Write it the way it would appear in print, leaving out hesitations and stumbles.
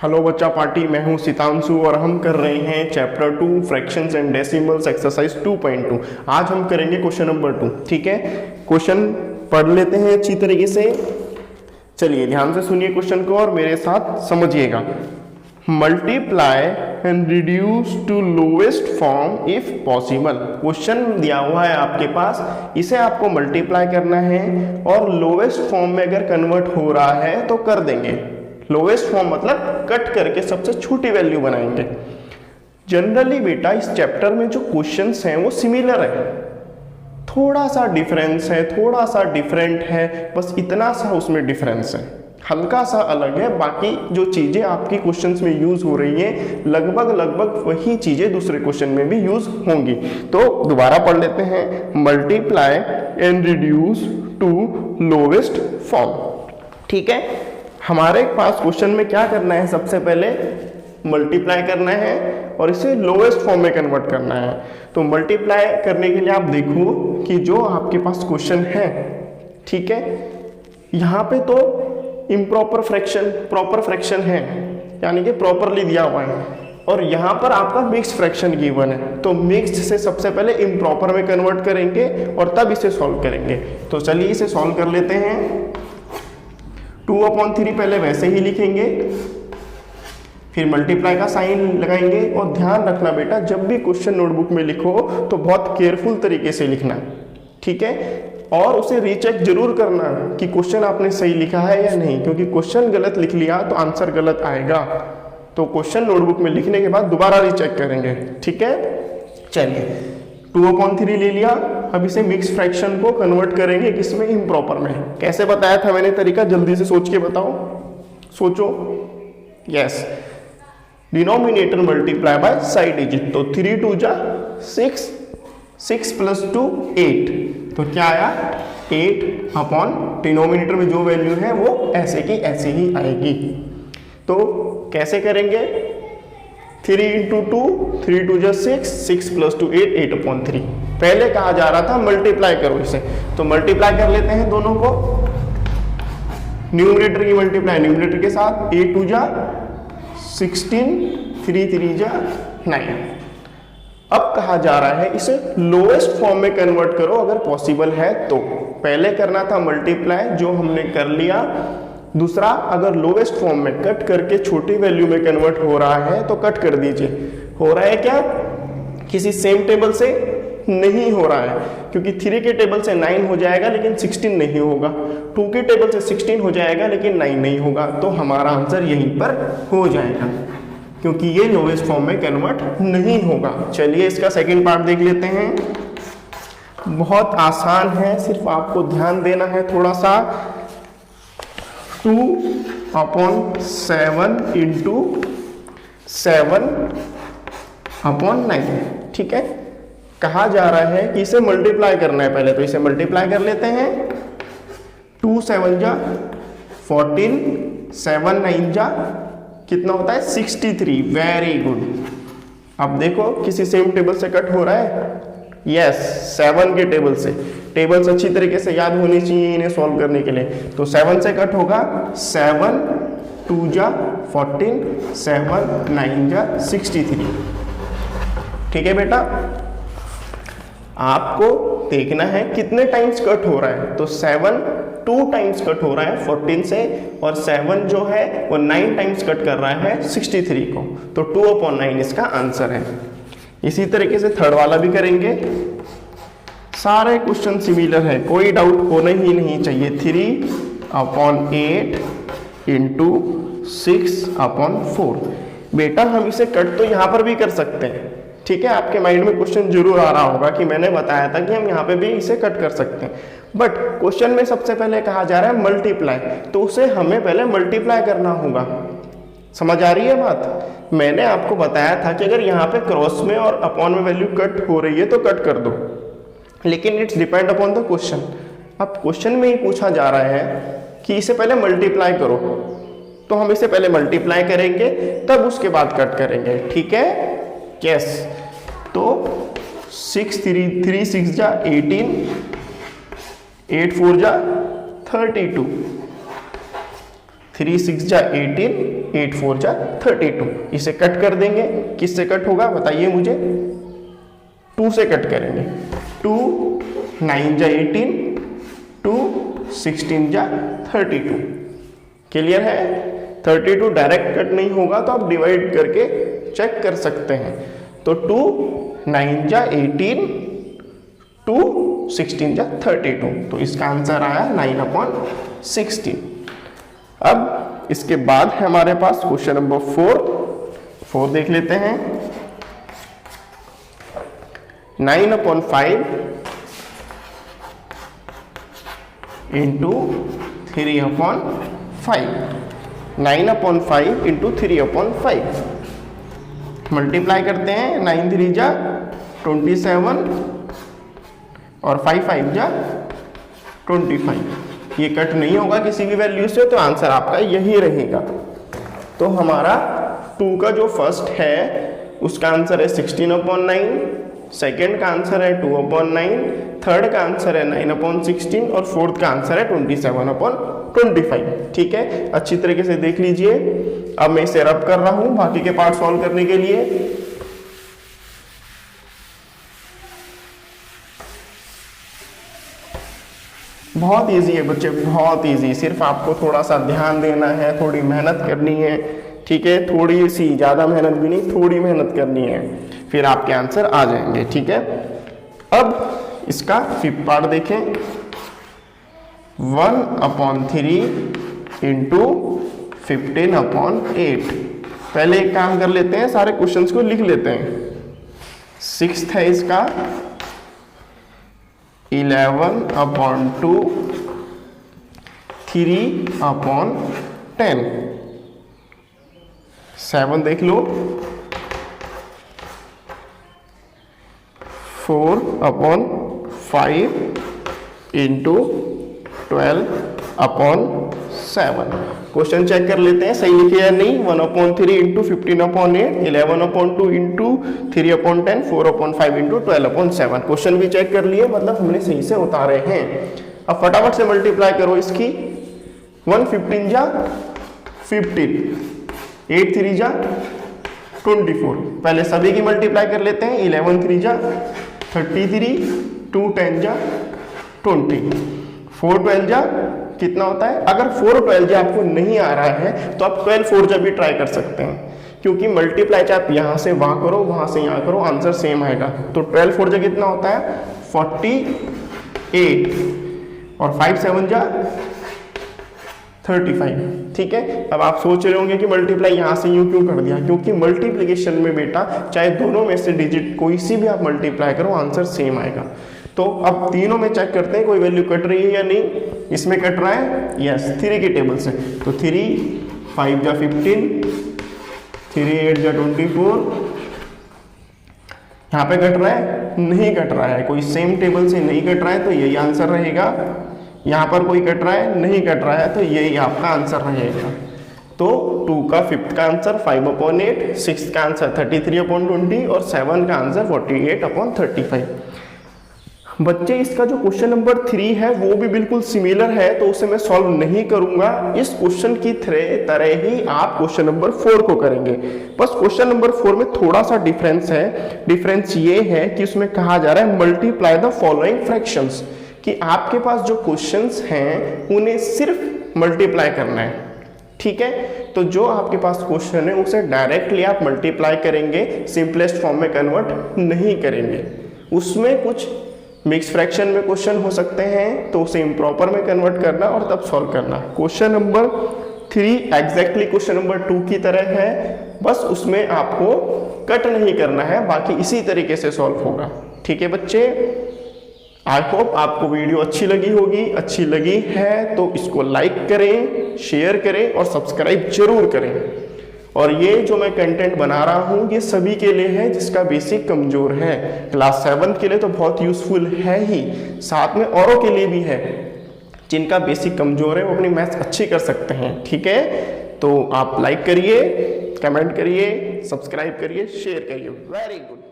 Hello बच्चा party, मैं हूं सितांशु और हम कर रहे हैं chapter 2 fractions and decimals exercise 2.2। आज हम करेंगे क्वेश्चन नंबर 2। ठीक है, क्वेश्चन पढ़ लेते हैं अच्छी तरीके से। चलिए ध्यान से सुनिए क्वेश्चन को और मेरे साथ समझिएगा। Multiply and reduce to lowest form if possible. Question दिया हुआ है आपके पास, इसे आपको मल्टीप्लाई करना है और लोवेस्ट फॉर्म में अगर कन्वर्ट हो रहा है तो कर देंगे। लोवेस्ट फॉर्म मतलब कट करके सबसे छोटी वैल्यू बनाएंगे। जनरली बेटा इस चैप्टर में जो क्वेश्चंस हैं वो सिमिलर है, थोड़ा सा डिफरेंस है, थोड़ा सा डिफरेंट है, बस इतना सा उसमें डिफरेंस है, हल्का सा अलग है। बाकी जो चीज़ें आपकी क्वेश्चंस में यूज हो रही हैं लगभग वही चीज़ें दूसरे क्वेश्चन में भी यूज होंगी। तो दोबारा पढ़ लेते हैं। Multiply and reduce to lowest form. ठीक है, हमारे पास क्वेश्चन में क्या करना है, सबसे पहले मल्टीप्लाई करना है और इसे लोवेस्ट फॉर्म में कन्वर्ट करना है। तो मल्टीप्लाई करने के लिए आप देखो कि जो आपके पास क्वेश्चन है, ठीक है, यहाँ पे तो इम्प्रॉपर फ्रैक्शन प्रॉपर फ्रैक्शन है, यानी कि प्रॉपरली दिया हुआ है, और यहाँ पर आपका मिक्स फ्रैक्शन गिवन है। तो मिक्स्ड से सबसे पहले इम्प्रॉपर में कन्वर्ट करेंगे और तब इसे सॉल्व करेंगे। तो चलिए इसे सॉल्व कर लेते हैं। 2/3 पहले वैसे ही लिखेंगे, फिर मल्टीप्लाई का साइन लगाएंगे। और ध्यान रखना बेटा, जब भी क्वेश्चन नोटबुक में लिखो तो बहुत केयरफुल तरीके से लिखना, ठीक है, और उसे रीचेक जरूर करना कि क्वेश्चन आपने सही लिखा है या नहीं, क्योंकि क्वेश्चन गलत लिख लिया तो आंसर गलत आएगा। तो क्वेश्चन नोटबुक में लिखने के बाद दोबारा रीचेक करेंगे, ठीक है। चलिए 2/3 ले लिया, अब इसे मिक्स फ्रैक्शन को कन्वर्ट करेंगे किसमें, इम्प्रॉपर में। कैसे बताया था मैंने तरीका, जल्दी से सोच के बताओ, सोचो। Yes, denominator multiply by side digit. तो 3 2 जा 6, 6 + 2 8, तो क्या आया 8 अपॉन डिनोमिनेटर में जो वैल्यू है वो ऐसे की ऐसे ही आएगी। तो कैसे करेंगे, 3 × 2 3 2 जा 6, 6 + 2 8, 8/3। पहले कहा जा रहा था मल्टीप्लाई करो इसे, तो मल्टीप्लाई कर लेते हैं दोनों को। न्यूमरेटर की मल्टीप्लाई न्यूमरेटर के साथ, 8 2 जा 16, 3 3 जा 9। अब कहा जा रहा है इसे लोएस्ट फॉर्म में कन्वर्ट करो अगर पॉसिबल है तो। पहले करना था मल्टीप्लाई, जो हमने कर लिया। दूसरा, अगर लोवेस्ट फॉर्म में कट करके छोटी वैल्यू में कन्वर्ट हो रहा है तो कट कर दीजिए। हो रहा है क्या, किसी सेम टेबल से नहीं हो रहा है, क्योंकि 3 के टेबल से 9 हो जाएगा लेकिन 16 नहीं होगा, 2 के टेबल से 16 हो जाएगा लेकिन 9 नहीं होगा। तो हमारा आंसर यहीं पर हो जाएगा, क्योंकि ये लोवेस्ट फॉर्म में कन्वर्ट नहीं होगा। चलिए इसका सेकेंड पार्ट देख लेते हैं। बहुत आसान है, सिर्फ आपको ध्यान देना है थोड़ा सा। 2/7 × 7/9, ठीक है। कहा जा रहा है कि इसे मल्टीप्लाई करना है पहले, तो इसे मल्टीप्लाई कर लेते हैं। 2 7 जा 14, 7 9 जा कितना होता है 63। Very good. अब देखो किसी सेम टेबल से कट हो रहा है, यस 7 के टेबल से। टेबल्स अच्छी तरीके से याद होनी चाहिए इन्हें सॉल्व करने के लिए। तो 7 से कट होगा 7 2 जा 14, 7 9 जा 63। ठीक है बेटा, आपको देखना है कितने टाइम्स कट हो रहा है। तो 7 2 टाइम्स कट हो रहा है 14 से, और 7 जो है वो 9 टाइम्स कट कर रहा है 63 को। तो 2/9 इसका आंसर है। इसी तरीके से थर्ड वाला भी करेंगे। सारे क्वेश्चन सिमिलर है, कोई डाउट होना ही नहीं चाहिए। 3/8 × 6/4। बेटा हम इसे कट तो यहाँ पर भी कर सकते हैं, ठीक है। आपके माइंड में क्वेश्चन जरूर आ रहा होगा कि मैंने बताया था कि हम यहाँ पे भी इसे कट कर सकते हैं, बट क्वेश्चन में सबसे पहले कहा जा रहा है मल्टीप्लाई, तो उसे हमें पहले मल्टीप्लाई करना होगा। समझ आ रही है बात। मैंने आपको बताया था कि अगर यहाँ पे क्रॉस में और अपॉन में वैल्यू कट हो रही है तो कट कर दो, लेकिन it's depend upon the question. अब क्वेश्चन में ही पूछा जा रहा है कि इसे पहले मल्टीप्लाई करो, तो हम इसे पहले मल्टीप्लाई करेंगे तब उसके बाद कट करेंगे, ठीक है। यस, तो 6 3 6 जा 18, 8 4 जा 32, 3 6 जा 18, 8 4 जा 32, इसे कट कर देंगे। किससे कट होगा बताइए मुझे? 2 से कट करेंगे। 2 9 जा 18, 2 16 जा 32। क्लियर है? 32 डायरेक्ट कट नहीं होगा तो आप डिवाइड करके चेक कर सकते हैं। तो 2 9 जा 18, 2 16 जा 32, तो इसका आंसर आया 9/16। अब इसके बाद है हमारे पास क्वेश्चन नंबर 4 देख लेते हैं। 9/5 इंटू 3/5, 9/5 इंटू 3/5 मल्टीप्लाई करते हैं। 9 3 जा 27 और 5 5 जा 25। ये कट नहीं होगा किसी भी वैल्यू से, तो आंसर आपका यही रहेगा। तो हमारा 2 का जो फर्स्ट है उसका आंसर है 16/9, सेकेंड का आंसर है 2/9, थर्ड का आंसर है 9/16 और फोर्थ का आंसर है 27/25। ठीक है, अच्छी तरीके से देख लीजिए। अब मैं इसे रब कर रहा हूं बाकी के पार्ट सॉल्व करने के लिए। बहुत इजी है बच्चे, बहुत इजी। सिर्फ आपको थोड़ा सा ध्यान देना है, थोड़ी मेहनत करनी है। ठीक है, थोड़ी सी, ज़्यादा मेहनत भी नहीं, थोड़ी मेहनत करनी है, फिर आपके आंसर आ जाएंगे। ठीक है, अब इसका फिफ्थ पार्ट देखें। 1/3 इंटू 15/8। पहले एक काम कर लेते हैं, सारे क्वेश्चंस को लिख लेते हैं। सिक्स्थ है इसका 11/2, 3/10। 7 देख लो, 4/5 इंटू 12/7। क्वेश्चन चेक कर लेते हैं सही लिखे या नहीं। 1/3 इंटू 15/8, 11/2 इंटू 3/10, 4/5 इंटू 12/7। क्वेश्चन भी चेक कर लिए, मतलब हमने सही से उतारे हैं। अब फटाफट से मल्टीप्लाई करो इसकी। 1 15 जा 15, 8 3 जा 24। पहले सभी की मल्टीप्लाई कर लेते हैं। 11 3 जा 33, 2 10 जा 20, 4 12 जा कितना होता है? अगर 4 12 जा आपको नहीं आ रहा है तो आप 12 4 जा भी ट्राई कर सकते हैं, क्योंकि मल्टीप्लाई चाहे आप यहाँ से वहाँ करो, वहाँ से यहाँ करो, आंसर सेम आएगा। तो 12 4 जा कितना होता है? 48 और 5 7 जा 35। ठीक है, अब आप सोच रहे होंगे कि मल्टीप्लाई यहाँ से यूँ क्यों कर दिया? क्योंकि मल्टीप्लिकेशन में बेटा चाहे दोनों में से डिजिट कोई सी भी आप मल्टीप्लाई करो, आंसर सेम आएगा। तो अब तीनों में चेक करते हैं कोई वैल्यू कट रही है या नहीं। इसमें कट रहा है, यस, 3 की टेबल से। तो 3 5 जा 15, 3 8 जा 24। यहाँ पे कट रहा है? नहीं कट रहा है। कोई सेम टेबल से नहीं कट रहा है तो यही आंसर रहेगा। यहाँ पर कोई कट रहा है? नहीं कट रहा है, तो यही आपका आंसर रहेगा। तो 2 का फिफ्थ का आंसर 5/8, 6 का आंसर 33/20 और 7 का आंसर 48/35। बच्चे, इसका जो क्वेश्चन नंबर 3 है वो भी बिल्कुल सिमिलर है, तो उसे मैं सॉल्व नहीं करूंगा। इस क्वेश्चन की तरह ही आप क्वेश्चन नंबर 4 को करेंगे। बस क्वेश्चन नंबर 4 में थोड़ा सा डिफरेंस है। डिफरेंस ये है कि उसमें कहा जा रहा है मल्टीप्लाई द फॉलोइंग फ्रैक्शंस, कि आपके पास जो क्वेश्चंस हैं उन्हें सिर्फ मल्टीप्लाई करना है। ठीक है, तो जो आपके पास क्वेश्चन है उसे डायरेक्टली आप मल्टीप्लाई करेंगे, सिंपलेस्ट फॉर्म में कन्वर्ट नहीं करेंगे। उसमें कुछ मिक्स फ्रैक्शन में क्वेश्चन हो सकते हैं, तो उसे इम्प्रॉपर में कन्वर्ट करना और तब सॉल्व करना। Question number 3 exactly question number 2 की तरह है, बस उसमें आपको कट नहीं करना है, बाकी इसी तरीके से सॉल्व होगा। ठीक है बच्चे, आई होप आपको वीडियो अच्छी लगी होगी। अच्छी लगी है तो इसको लाइक करें, शेयर करें और सब्सक्राइब जरूर करें। और ये जो मैं कंटेंट बना रहा हूँ ये सभी के लिए है जिसका बेसिक कमजोर है। क्लास 7 के लिए तो बहुत यूजफुल है ही, साथ में औरों के लिए भी है जिनका बेसिक कमजोर है, वो अपनी मैथ्स अच्छी कर सकते हैं। ठीक है, तो आप लाइक करिए, कमेंट करिए, सब्सक्राइब करिए, शेयर करिए। Very good.